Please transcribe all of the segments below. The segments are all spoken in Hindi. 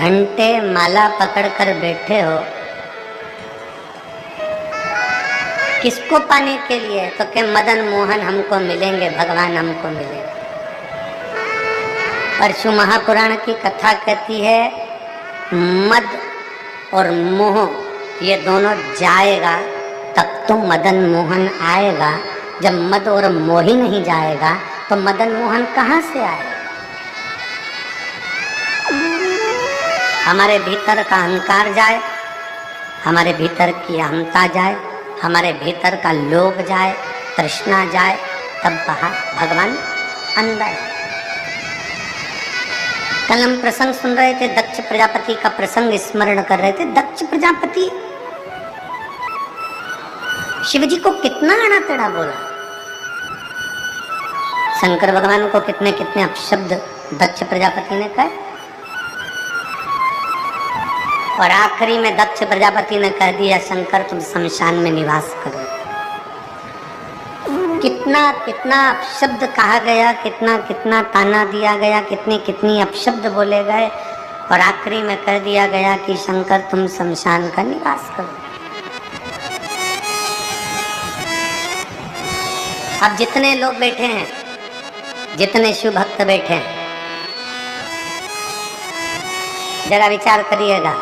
घंटे माला पकड़कर बैठे हो, किसको पाने के लिए? तो के मदन मोहन हमको मिलेंगे, भगवान हमको मिलेंगे। परशु महापुराण की कथा कहती है मद और मोह ये दोनों जाएगा तब तो मदन मोहन आएगा। जब मद और मोह ही नहीं जाएगा तो मदन मोहन कहाँ से आएगा? हमारे भीतर का अहंकार जाए, हमारे भीतर की अहमता जाए, हमारे भीतर का लोभ जाए, तृष्णा जाए, तब भगवान अंदर। कल हम प्रसंग सुन रहे थे, दक्ष प्रजापति का प्रसंग स्मरण कर रहे थे। दक्ष प्रजापति शिवजी को कितना आड़ा टेढ़ा बोला, शंकर भगवान को कितने कितने अपशब्द दक्ष प्रजापति ने कहे, और आखिरी में दक्ष प्रजापति ने कह दिया शंकर तुम शमशान में निवास करो। कितना कितना अपशब्द कहा गया, कितना कितना ताना दिया गया, कितनी कितनी अपशब्द बोले गए, और आखिरी में कह दिया गया कि शंकर तुम शमशान का निवास करो। अब जितने लोग बैठे हैं, जितने शिव भक्त बैठे हैं, जरा विचार करिएगा।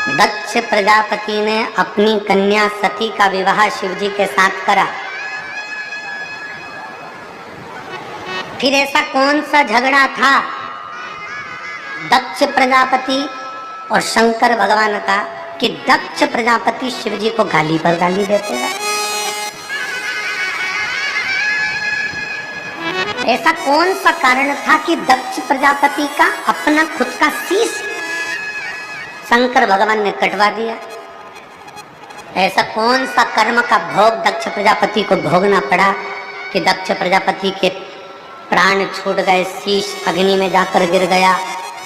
दक्ष प्रजापति ने अपनी कन्या सती का विवाह शिवजी के साथ करा। फिर ऐसा कौन सा झगड़ा था दक्ष प्रजापति और शंकर भगवान का कि दक्ष प्रजापति शिवजी को गाली पर गाली देते रहे? ऐसा कौन सा कारण था कि दक्ष प्रजापति का अपना खुद का शीश शंकर भगवान ने कटवा दिया? ऐसा कौन सा कर्म का भोग दक्ष प्रजापति को भोगना पड़ा कि दक्ष प्रजापति के प्राण छूट गए, शीश अग्नि में जाकर गिर गया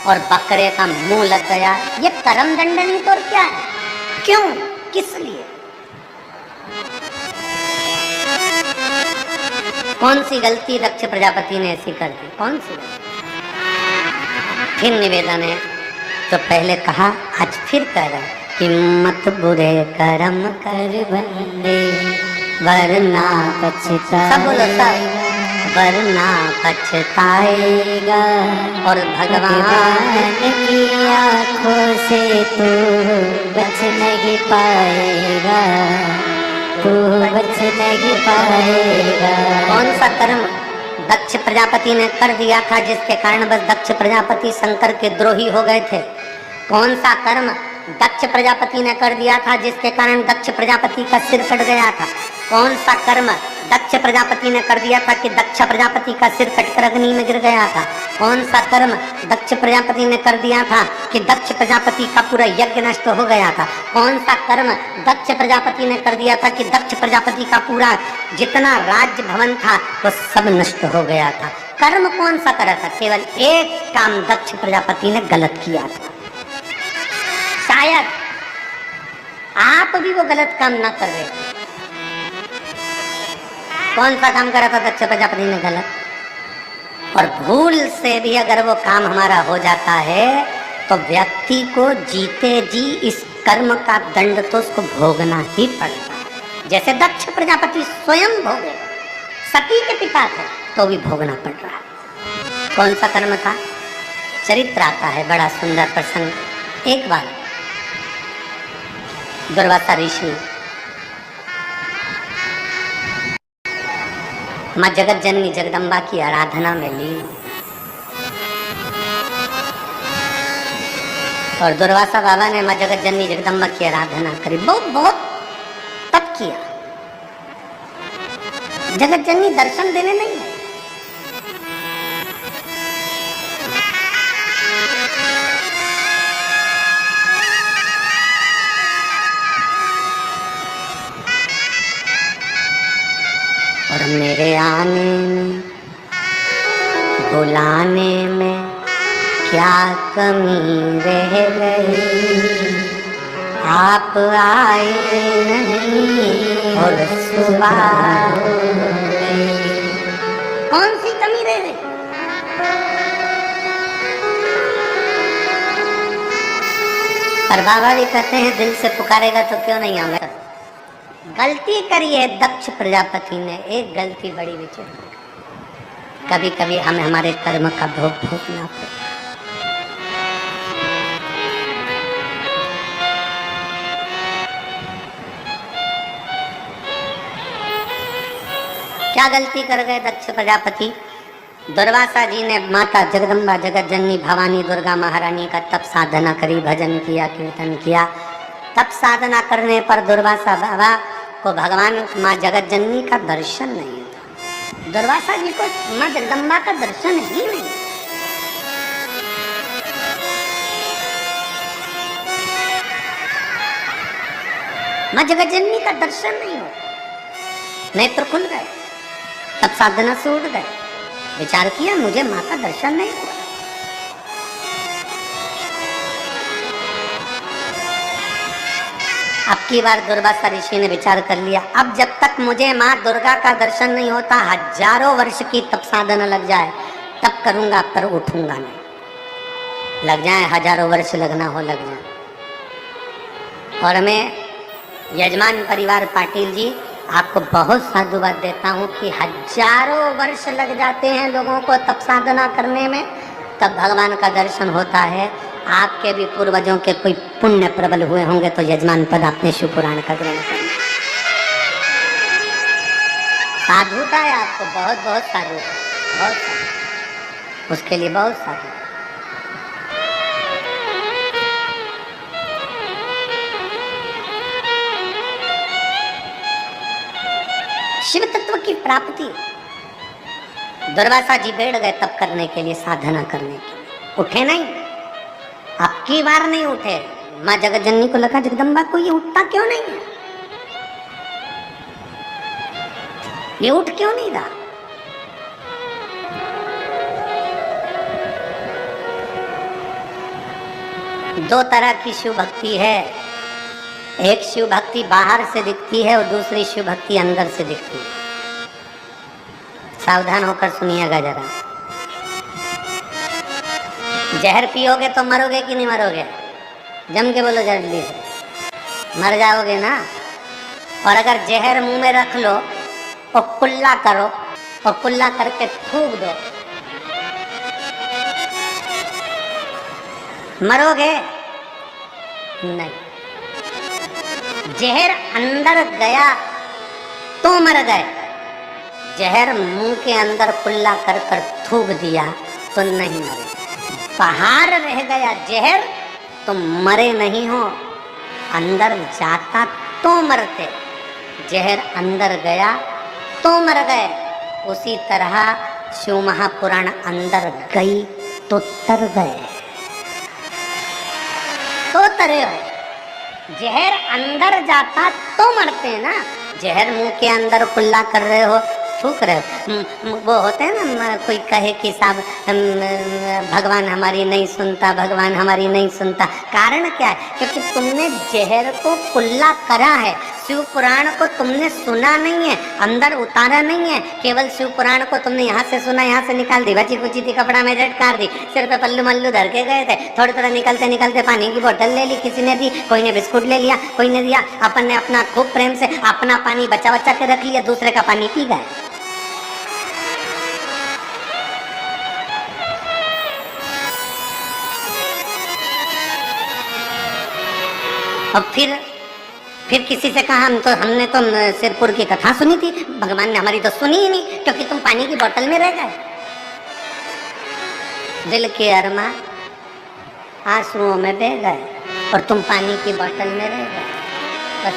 और बकरे का मुंह लग गया? ये कर्म दंडनी तो क्या है? क्यों, किस लिए? कौन सी गलती दक्ष प्रजापति ने ऐसी कर दी? कौन सी गलती? फिर निवेदन है, तो पहले कहा आज फिर कह रहा कि मत बुरे कर्म कर बंदे वरना पछताएगा, सब बोलो सब, वरना पछताएगा। और भगवान की आँखों से तू बच नहीं पाएगा, तू बच नहीं पाएगा। कौन सा कर्म दक्ष प्रजापति ने कर दिया था जिसके कारण बस दक्ष प्रजापति शंकर के द्रोही हो गए थे? कौन सा कर्म दक्ष प्रजापति ने कर दिया था जिसके कारण दक्ष प्रजापति का सिर कट गया था? कौन सा कर्म दक्ष प्रजापति ने कर दिया था कि दक्ष प्रजापति का सिर कटकर अग्नि में गिर गया था? कौन सा कर्म दक्ष प्रजापति ने कर दिया था कि दक्ष प्रजापति का पूरा यज्ञ नष्ट हो गया था? कौन सा कर्म दक्ष प्रजापति ने कर दिया था कि दक्ष प्रजापति का पूरा जितना राज्य भवन था वो सब नष्ट हो गया था? कर्म कौन सा करा था? केवल एक काम दक्ष प्रजापति ने गलत किया था। शायद आप भी वो गलत काम ना कर रहे थे। कौन सा काम करा था दक्ष प्रजापति ने गलत? और भूल से भी अगर वो काम हमारा हो जाता है तो व्यक्ति को जीते जी इस कर्म का दंड तो उसको भोगना ही पड़ता है। जैसे दक्ष प्रजापति स्वयं भोगे, सती के पिता थे तो भी भोगना पड़ रहा है। कौन सा कर्म था? चरित्र आता है, बड़ा सुंदर प्रसंग। एक बार दुर्वासा ऋषि माँ जगत जननी जगदम्बा की आराधना में लीन, और दुर्वासा बाबा ने माँ जगत जननी जगदम्बा की आराधना करी, बहुत बहुत तप किया। जगत जननी दर्शन देने नहीं है, और मेरे आने में बुलाने में क्या कमी रह गई, आप आए नहीं और सुबह हो गई। कौन सी कमी रह गई? पर बाबा भी कहते हैं दिल से पुकारेगा तो क्यों नहीं आऊंगा। गलती करी है दक्ष प्रजापति ने, एक गलती बड़ी विचित्र। कभी कभी हमें हमारे कर्म का भोग भोगना पड़े। क्या गलती कर गए दक्ष प्रजापति? दुर्वासा जी ने माता जगदम्बा जगत जननी भवानी दुर्गा महारानी का तप साधना करी, भजन किया, कीर्तन किया। तप साधना करने पर दुर्वासा बाबा को भगवान माँ जगत जननी का दर्शन नहीं था। दुर्वासा जी को माँ जगदम्बा का दर्शन ही नहीं। माँ जगत जननी का दर्शन नहीं हो, नेत्र खुल गए, तप साधना से उठ गए। विचार किया मुझे माँ का दर्शन नहीं हुआ। अब की बार दुर्वासा ऋषि ने विचार कर लिया, अब जब तक मुझे माँ दुर्गा का दर्शन नहीं होता, हजारों वर्ष की तप साधना लग जाए तब करूंगा, पर उठूंगा नहीं। लग जाए हजारों वर्ष, लगना हो लग जाए। और मैं यजमान परिवार पाटिल जी आपको बहुत साधुवाद देता हूँ कि हजारों वर्ष लग जाते हैं लोगों को तप साधना करने में, तब भगवान का दर्शन होता है। आपके भी पूर्वजों के कोई पुण्य प्रबल हुए होंगे तो यजमान पद आपने शिव पुराण का ग्रहण करना। साधुता है आपको, बहुत बहुत साधु, बहुत साधु, उसके लिए बहुत साधु। शिव तत्व की प्राप्ति। दुर्वासा जी बैठ गए तप करने के लिए, साधना करने के लिए, उठे नहीं। अब की बार नहीं उठे। माँ जगत जननी को लगा जगदम्बा को ये उठता क्यों नहीं है, ये उठ क्यों नहीं रहा। दो तरह की शिव भक्ति है, एक शिव भक्ति बाहर से दिखती है और दूसरी शिव भक्ति अंदर से दिखती है। सावधान होकर सुनिएगा जरा। जहर पियोगे तो मरोगे कि नहीं मरोगे? जम के बोलो जल्दी से, मर जाओगे ना। और अगर जहर मुंह में रख लो और कुल्ला करो और कुल्ला करके थूक दो, मरोगे नहीं। जहर अंदर गया तो मर गए, जहर मुंह के अंदर कुल्ला कर कर थूक दिया तो नहीं मरे। बाहर रह गया जहर तो मरे नहीं हो, अंदर जाता तो मरते। जहर अंदर गया तो मर गए। उसी तरह शिव महापुराण अंदर गई तो तर गए, तो तरे हो। जहर अंदर जाता तो मरते ना। जहर मुंह के अंदर कुल्ला कर रहे हो, थूक रहे हो। वो होते हैं ना, कोई कहे कि साहब भगवान हमारी नहीं सुनता, भगवान हमारी नहीं सुनता। कारण क्या है? क्योंकि तुमने जहर को कुल्ला करा है, शिव पुराण को तुमने सुना नहीं है, अंदर उतारा नहीं है। केवल शिव पुराण को तुमने यहाँ से सुना, यहाँ से निकाल दी, बची कुची थी कपड़ा में झटकार दी, सिर पे पल्लू मल्लू धर के गए थे। थोड़ी थोड़ा निकलते निकलते पानी की बोतल ले ली, किसी ने दी, कोई ने बिस्कुट ले लिया, कोई ने दिया। अपन ने अपना खूब प्रेम से अपना पानी बचा बचा के रख लिया, दूसरे का पानी पी गए। अब फिर किसी से कहा हमने तो सिरपुर की कथा सुनी थी, भगवान ने हमारी तो सुनी ही नहीं, क्योंकि तुम पानी की बोतल में रह गए। दिल के अरमा आंसुओं में बह गए और तुम पानी की बोतल में रह गए। बस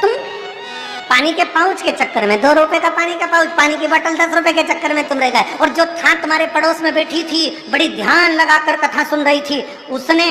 तुम पानी के पाउच के चक्कर में, 2 रुपए का पानी का पाउच, पानी की बोतल 10 रुपए के चक्कर में तुम रह गए। और जो था तुम्हारे पड़ोस में बैठी थी, बड़ी ध्यान लगाकर कथा सुन रही थी, उसने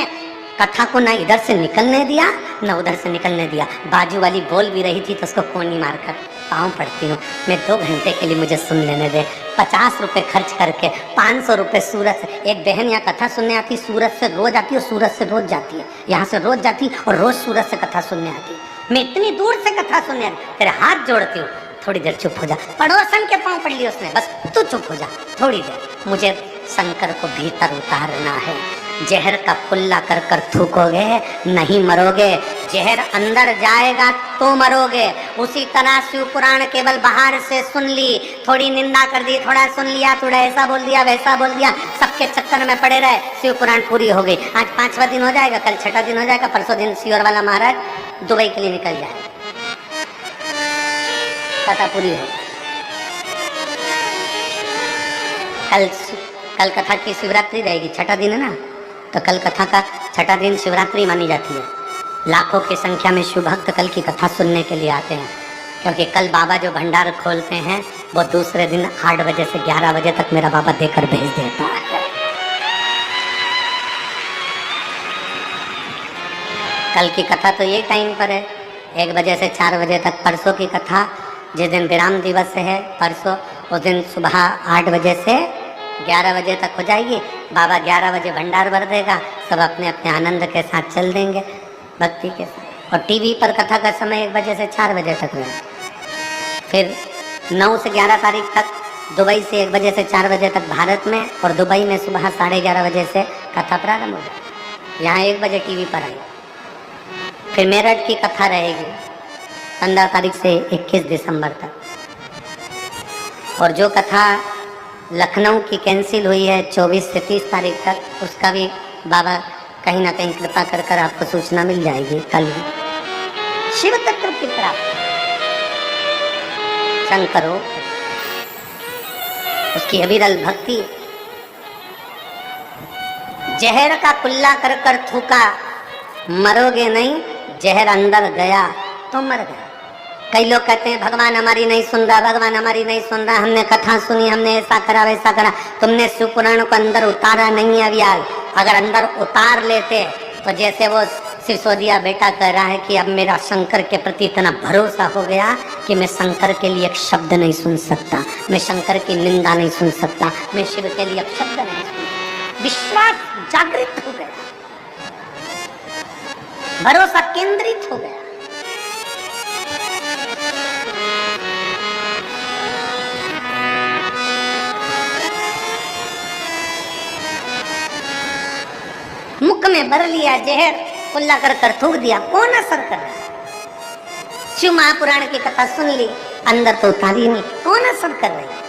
कथा को ना इधर से निकलने दिया ना उधर से निकलने दिया। बाजू वाली बोल भी रही थी तो उसको कोनी मारकर पाँव पड़ती हूँ, मैं 2 घंटे के लिए मुझे सुन लेने दे। 50 रुपए खर्च करके 500 रुपए सूरत से, एक बहन यहाँ कथा सुनने आती, सूरत से रोज आती है और सूरत से रोज जाती है, यहाँ से रोज जाती और रोज सूरत से कथा सुनने आती। मैं इतनी दूर से कथा सुनने आती, तेरे हाथ जोड़ती हूँ, थोड़ी देर चुप हो जा। पड़ोसन के पांव पड़ लिए उसने, बस तू चुप हो जा थोड़ी देर, मुझे शंकर को भीतर उतारना है। जहर का कुल्ला कर कर थूकोगे नहीं मरोगे, जहर अंदर जाएगा तो मरोगे। उसी तरह शिव पुराण केवल बाहर से सुन ली, थोड़ी निंदा कर दी, थोड़ा सुन लिया, थोड़ा ऐसा बोल दिया वैसा बोल दिया, सबके चक्कर में पड़े रहे, शिव पुराण पूरी हो गई। आज 5वां दिन हो जाएगा, कल 6ठा दिन हो जाएगा, परसों दिन सियोर वाला महाराज दुबई के लिए निकल जाए, कथा पूरी हो। कल कथा की शिवरात्रि रहेगी, 6ठा दिन है ना, तो कल कथा का 6ठा दिन शिवरात्रि मानी जाती है। लाखों की संख्या में शिव भक्त कल की कथा सुनने के लिए आते हैं, क्योंकि कल बाबा जो भंडार खोलते हैं वो दूसरे दिन 8 बजे से 11 बजे तक मेरा बाबा देकर भेज देता है। कल की कथा तो ये टाइम पर है, 1 बजे से 4 बजे तक। परसों की कथा जिस दिन विराम दिवस है परसों, उस दिन सुबह 8 बजे से 11 बजे तक हो जाएगी। बाबा 11 बजे भंडार भर देगा, सब अपने अपने आनंद के साथ चल देंगे भक्ति के साथ। और टीवी पर कथा का समय 1 बजे से 4 बजे तक है। फिर 9 से 11 तारीख तक दुबई से 1 बजे से 4 बजे तक भारत में, और दुबई में सुबह 11:30 बजे से कथा प्रारंभ हो जाए। यहाँ 1 बजे टीवी पर आई। फिर मेरठ की कथा रहेगी 15 तारीख से 21 दिसंबर तक। और जो कथा लखनऊ की कैंसिल हुई है 24 से 30 तारीख तक, उसका भी बाबा कहीं ना कहीं कृपा कर कर आपको सूचना मिल जाएगी। कल शिव तत्व की प्राप्ति शंकर हो, उसकी अविरल भक्ति। जहर का कुल्ला कर कर थूका, मरोगे नहीं, जहर अंदर गया तो मर गया। कई लोग कहते हैं भगवान हमारी नहीं सुन रहा, भगवान हमारी नहीं सुन रहा, हमने कथा सुनी, हमने ऐसा करा वैसा करा। तुमने शिव पुराण को अंदर उतारा नहीं है अभी। अगर अंदर उतार लेते तो जैसे वो सिसोदिया बेटा कह रहा है कि अब मेरा शंकर के प्रति इतना भरोसा हो गया कि मैं शंकर के लिए एक शब्द नहीं सुन सकता, मैं शंकर की निंदा नहीं सुन सकता, मैं शिव के लिए एक शब्द नहीं सुन सकता। विश्वास जागृत हो गया, भरोसा केंद्रित हो गया। मुख में भर लिया जहर, कुल्ला कर कर थूक दिया, कौन असर कर रहा है? शिव महापुराण की कथा सुन ली, अंदर तो उतारी नहीं, कौन असर कर रही है?